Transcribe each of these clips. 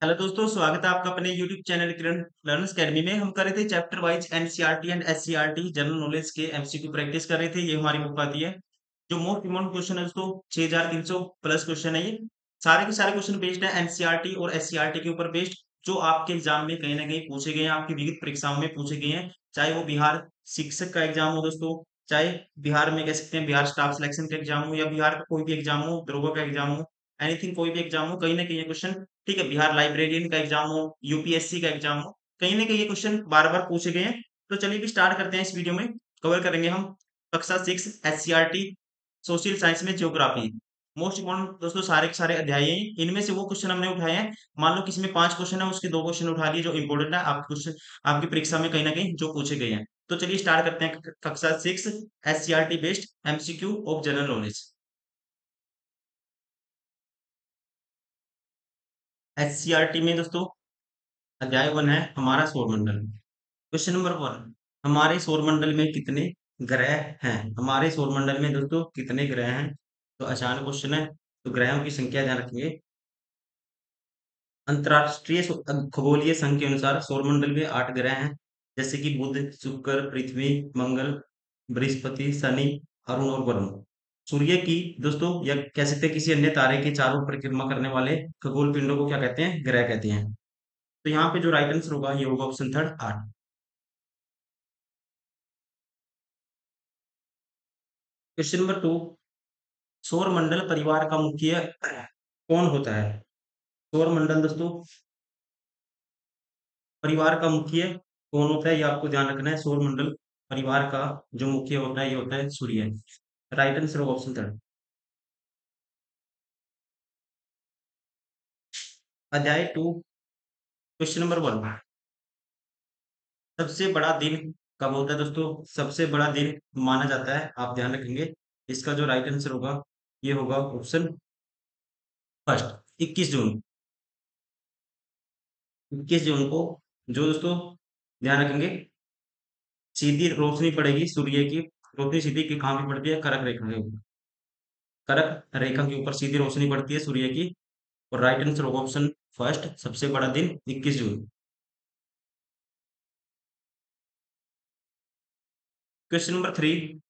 Hello दोस्तों, स्वागत है आपका अपने यूट्यूब चैनल किरण लर्नर्स अकेडमी में। हम कर रहे थे chapter wise NCERT and SCERT general knowledge के एमसीक्यू प्रैक्टिस कर रहे थे। ये हमारी बुक आती है। जो मोस्ट इम्पोर्टेंट क्वेश्चन है दोस्तों, 6300 प्लस क्वेश्चन है। ये सारे के सारे क्वेश्चन बेस्ड है एनसीईआरटी और एससीईआरटी के ऊपर बेस्ड, जो आपके एग्जाम में कहीं ना कहीं पूछे गए हैं, आपकी विविध परीक्षाओं में पूछे गए हैं। चाहे वो बिहार शिक्षक का एग्जाम हो दोस्तों, चाहे बिहार में कह सकते हैं बिहार स्टाफ सिलेक्शन का एग्जाम हो, या बिहार का कोई भी एग्जाम हो, दरोगा का एग्जाम हो, एनीथिंग कोई भी एग्जाम हो, कहीं ना कहीं ये क्वेश्चन, ठीक है, बिहार लाइब्रेरियन का एग्जाम हो, यूपीएससी का एग्जाम हो, कहीं ना कहीं ये क्वेश्चन बार बार पूछे गए हैं। तो चलिए भी स्टार्ट करते हैं। इस वीडियो में कवर करेंगे हम कक्षा 6 एससीईआरटी सोशल साइंस में ज्योग्राफी। मोस्ट इम्पोर्टेंट दोस्तों सारे के सारे अध्याय हैं। इनमें से वो क्वेश्चन हमने उठाए हैं। मान लो किसी में 5 क्वेश्चन है, उसके 2 क्वेश्चन उठा लिए जो इंपॉर्टेंट है आपके क्वेश्चन, आपकी परीक्षा में कहीं ना कहीं जो पूछे गए हैं। तो चलिए स्टार्ट करते हैं कक्षा 6 SCERT based MCQ of general knowledge. SCERT में दोस्तों अध्याय 1 है हमारा सौरमंडल। क्वेश्चन नंबर 1, हमारे सौरमंडल में कितने ग्रह हैं? हमारे सौरमंडल में दोस्तों कितने ग्रह हैं? तो आसान क्वेश्चन है। तो ग्रहों की संख्या ध्यान रखेंगे। अंतरराष्ट्रीय खगोलीय संघ के अनुसार सौरमंडल में 8 ग्रह हैं, जैसे कि बुध, शुक्र, पृथ्वी, मंगल, बृहस्पति, शनि, अरुण और वरुण। सूर्य की दोस्तों, या कह सकते हैं किसी अन्य तारे के चारों ओर परिक्रमा करने वाले खगोल पिंडों को क्या कहते हैं? ग्रह कहते हैं। तो यहाँ पे जो राइट आंसर होगा ये होगा ऑप्शन थर्ड 8। क्वेश्चन नंबर 2, सौरमंडल परिवार का मुखिय कौन होता है? सौरमंडल दोस्तों परिवार का मुखिय कौन होता है, ये आपको ध्यान रखना है। सौरमंडल परिवार का जो मुखिय होता है ये होता है सूर्य। राइट आंसर होगा ऑप्शन थर्ड। अध्याय 2, क्वेश्चन नंबर 1, सबसे बड़ा दिन कब होता है दोस्तों? सबसे बड़ा दिन माना जाता है, आप ध्यान रखेंगे। इसका जो राइट आंसर होगा ये होगा ऑप्शन फर्स्ट, 21 जून। 21 जून को जो दोस्तों ध्यान रखेंगे, सीधी रोशनी पड़ेगी सूर्य की। रोशनी सीधी की कहाँ पे पड़ती है? करक रेखा के ऊपर। करक रेखा के ऊपर सीधी रोशनी पड़ती है सूर्य की। और राइट आंसर होगा ऑप्शन फर्स्ट, सबसे बड़ा दिन 21 जून। क्वेश्चन नंबर 3,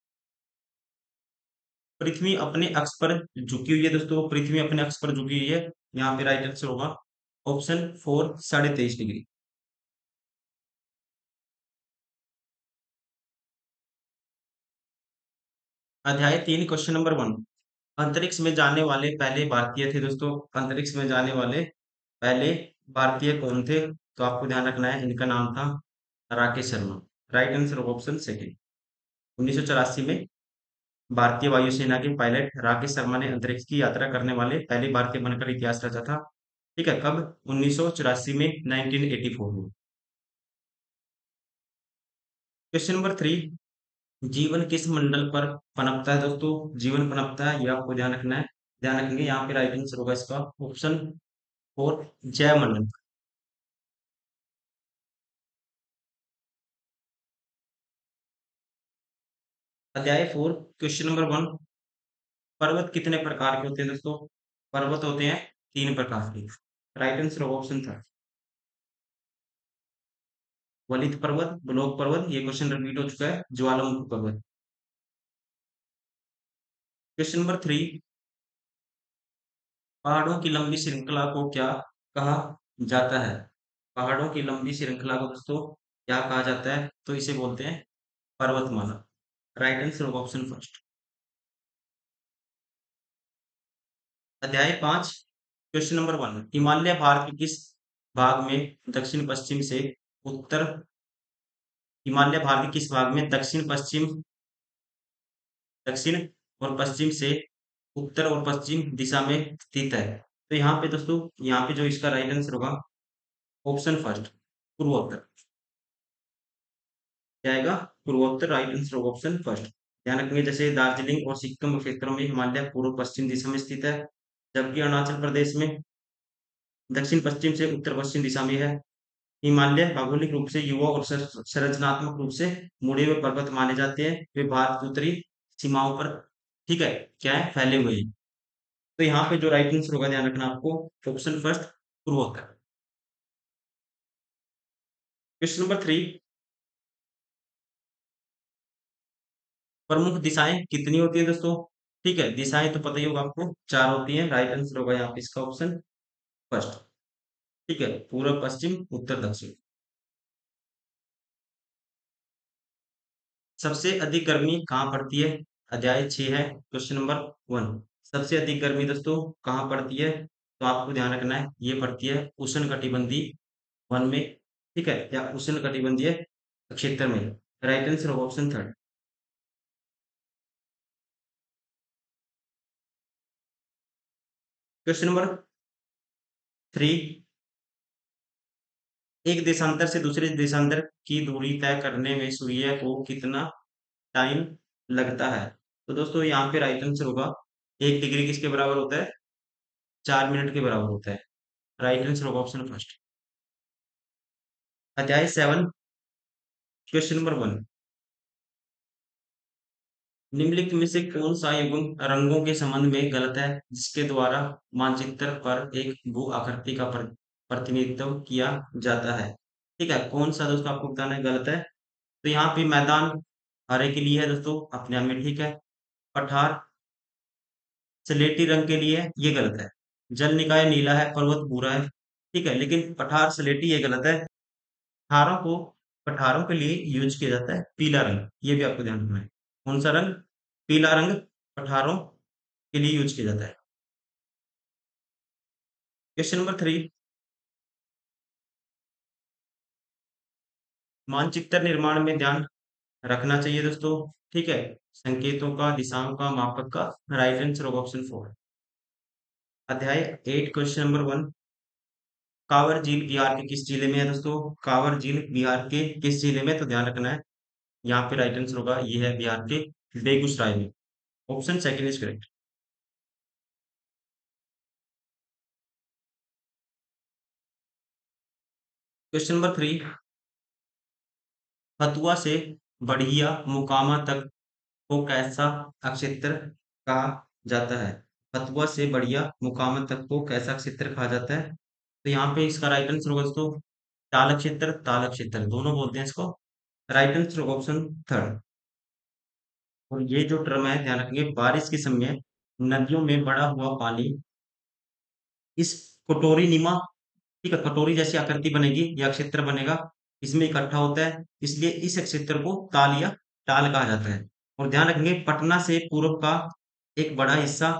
पृथ्वी अपने अक्ष पर झुकी हुई है दोस्तों। पृथ्वी अपने अक्ष पर झुकी हुई है। यहाँ पे राइट आंसर होगा ऑप्शन 4, 23.5 डिग्री। अध्याय 3, क्वेश्चन नंबर 1, अंतरिक्ष में जाने वाले पहले भारतीय थे दोस्तों। अंतरिक्ष में जाने वाले पहले भारतीय कौन थे? तो आपको ध्यान रखना है, इनका नाम था राकेश शर्मा। राइट आंसर होगा ऑप्शन सेकेंड। 1984 में भारतीय वायुसेना के पायलट राकेश शर्मा ने अंतरिक्ष की यात्रा करने वाले पहले भारतीय बनकर इतिहास रचा था। ठीक है, कब? 1984 में, 1984 में। क्वेश्चन नंबर 3, जीवन किस मंडल पर पनपता है दोस्तों? जीवन पनपता है, ये आपको ध्यान रखना है। ध्यान रखेंगे, यहाँ पे राइट आंसर होगा इसका ऑप्शन 4, जैव मंडल। अध्याय 4, क्वेश्चन नंबर 1, पर्वत कितने प्रकार के होते हैं दोस्तों? पर्वत होते हैं 3 प्रकार के। राइट आंसर होगा ऑप्शन थर्ड, वलित पर्वत, ब्लॉक पर्वत, ये क्वेश्चन रिपीट हो चुका है, ज्वालामुखी पर्वत। क्वेश्चन नंबर 3, पहाड़ों की लंबी श्रृंखला को क्या कहा जाता है? पहाड़ों की लंबी श्रृंखला को दोस्तों क्या कहा जाता है? तो इसे बोलते हैं पर्वतमाला। राइट आंसर होगा ऑप्शन फर्स्ट। अध्याय 5, क्वेश्चन नंबर 1, हिमालय भारत के किस भाग में दक्षिण पश्चिम से उत्तर, हिमालय भारत के किस भाग में दक्षिण पश्चिम, दक्षिण और पश्चिम से उत्तर और पश्चिम दिशा में स्थित है? तो यहाँ पे दोस्तों, यहाँ पे जो इसका राइट आंसर होगा ऑप्शन फर्स्ट, पूर्वोत्तर। क्या आएगा? पूर्वोत्तर। राइट आंसर होगा ऑप्शन फर्स्ट। ध्यान रखेंगे, जैसे दार्जिलिंग और सिक्किम क्षेत्रों में हिमालय पूर्व पश्चिम दिशा में स्थित है, जबकि अरुणाचल प्रदेश में दक्षिण पश्चिम से उत्तर पश्चिम दिशा में है। हिमालय भौगोलिक रूप से युवा और संरचनात्मक रूप से मुड़े हुए पर्वत माने जाते हैं। वे भारत की उत्तरी सीमाओं पर, ठीक है, क्या है, फैले हुए हैं। तो यहाँ पे जो राइट आंसर होगा ध्यान रखना आपको, ऑप्शन फर्स्ट, पूर्वोत्तर। क्वेश्चन नंबर 3, प्रमुख दिशाएं कितनी होती है दोस्तों? ठीक है, दिशाएं तो पता ही होगा आपको, 4 होती हैं। राइट आंसर होगा यहाँ पे इसका ऑप्शन फर्स्ट। ठीक है, पूर्व, पश्चिम, उत्तर, दक्षिण। सबसे अधिक गर्मी कहाँ पड़ती है? अध्याय 6 है, क्वेश्चन नंबर 1। सबसे अधिक गर्मी दोस्तों कहाँ पड़ती है? तो आपको ध्यान रखना है, ये पड़ती है उष्णकटिबंधीय वन में, ठीक है, या उष्णकटिबंधीय क्षेत्र में। राइट आंसर होगा ऑप्शन थर्ड। क्वेश्चन नंबर 3, एक देशांतर से दूसरे देशांतर की दूरी तय करने में सूर्य को कितना टाइम लगता है? तो दोस्तों यहाँ पे राइट आंसर होगा, 1 डिग्री किसके बराबर होता है? 4 मिनट के बराबर होता है। राइट आंसर होगा ऑप्शन फर्स्ट। अध्याय 7, क्वेश्चन नंबर 1। निम्नलिखित में से कौन सा युग्म रंगों के संबंध में गलत है, जिसके द्वारा मानचित्र पर एक भू आकृति का प्रतिनिधित्व किया जाता है? ठीक है, कौन सा दोस्तों आपको बताना है गलत है? तो यहाँ पे मैदान हरे के लिए है दोस्तों, अपने आप में ठीक है। पठार स्लेटी रंग के लिए है, ये गलत है। जल निकाय नीला है, पर्वत भूरा है, ठीक है, लेकिन पठार स्लेटी ये गलत है। पठारों को पठारों के लिए यूज किया जाता है पीला रंग, ये भी आपको ध्यान रखना है। कौन सा रंग? पीला रंग पठारों के लिए यूज किया जाता है। क्वेश्चन नंबर 3, मानचित्र निर्माण में ध्यान रखना चाहिए दोस्तों, ठीक है, संकेतों का, दिशाओं का, मापक का। राइट आंसर होगा ऑप्शन 4। अध्याय 8, क्वेश्चन नंबर 1। कांवर झील बिहार के किस जिले में है दोस्तों? कांवर झील बिहार के किस जिले में? तो ध्यान रखना है, यहाँ पे राइट आंसर होगा, ये है बिहार के बेगूसराय में। Option second is correct. Question number 3, Fatuha से बढ़िया मुकामा तक को कैसा क्षेत्र कहा जाता है? फतुआ से बढ़िया मुकामा तक को कैसा क्षेत्र कहा जाता है? तो यहाँ पे इसका राइट आंसर होगा दोस्तों, ताल क्षेत्र दोनों बोलते हैं इसको। राइट आंसर होगा ऑप्शन थर्ड। और ये जो टर्म है ध्यान रखेंगे, बारिश के समय नदियों में बढ़ा हुआ पानी इस कटोरी नीमा, ठीक है, कटोरी जैसी आकृति बनेगी या क्षेत्र बनेगा, इसमें इकट्ठा होता है, इसलिए इस क्षेत्र को ताल या टाल कहा जाता है। और ध्यान रखेंगे, पटना से पूर्व का एक बड़ा हिस्सा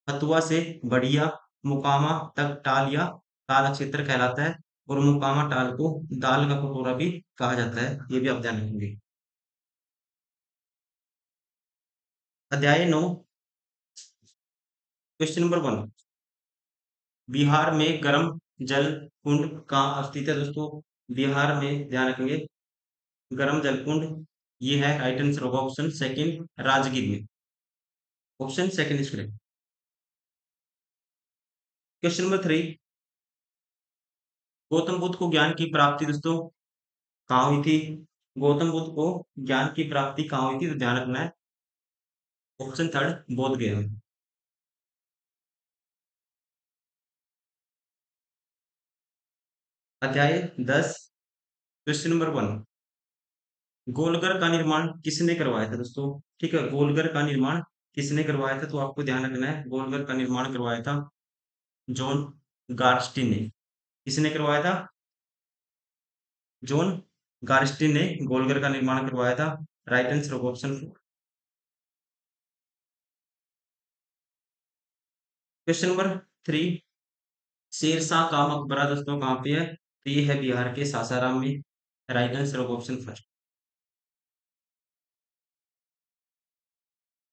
फतुआ से बढ़िया मुकामा तक टाल या ताल क्षेत्र कहलाता है। और मुकामा टाल को दाल का कटोरा भी कहा जाता है, ये भी आप ध्यान रखेंगे। अध्याय 9, क्वेश्चन नंबर 1। बिहार में गर्म जल कुंड कहाँ स्थित है दोस्तों? बिहार में ध्यान रखेंगे, गर्म जल कुंड ये है, राइट आंसर होगा ऑप्शन सेकंड, राजगीर में। Option second is correct. Question number 3, Gautam Buddha को ज्ञान की प्राप्ति दोस्तों कहाँ हुई थी? गौतम बुद्ध को ज्ञान की प्राप्ति कहाँ हुई थी? तो ध्यान रखना है, ऑप्शन थर्ड, बोध गया में। अध्याय 10, क्वेश्चन नंबर 1। गोलघर का निर्माण किसने करवाया था दोस्तों? ठीक है, गोलघर का निर्माण किसने करवाया था? तो आपको ध्यान रखना है, गोलघर का निर्माण करवाया था जॉन गार्स्टिन ने। किसने करवाया था? जॉन गार्स्टिन ने गोलघर का निर्माण करवाया था। राइट आंसर होगा ऑप्शन 4। क्वेश्चन नंबर 3, शेरशाह का मकबरा दोस्तों कहाँ पे है? तो ये है बिहार के सासाराम में। राइट आंसर होगा ऑप्शन फर्स्ट।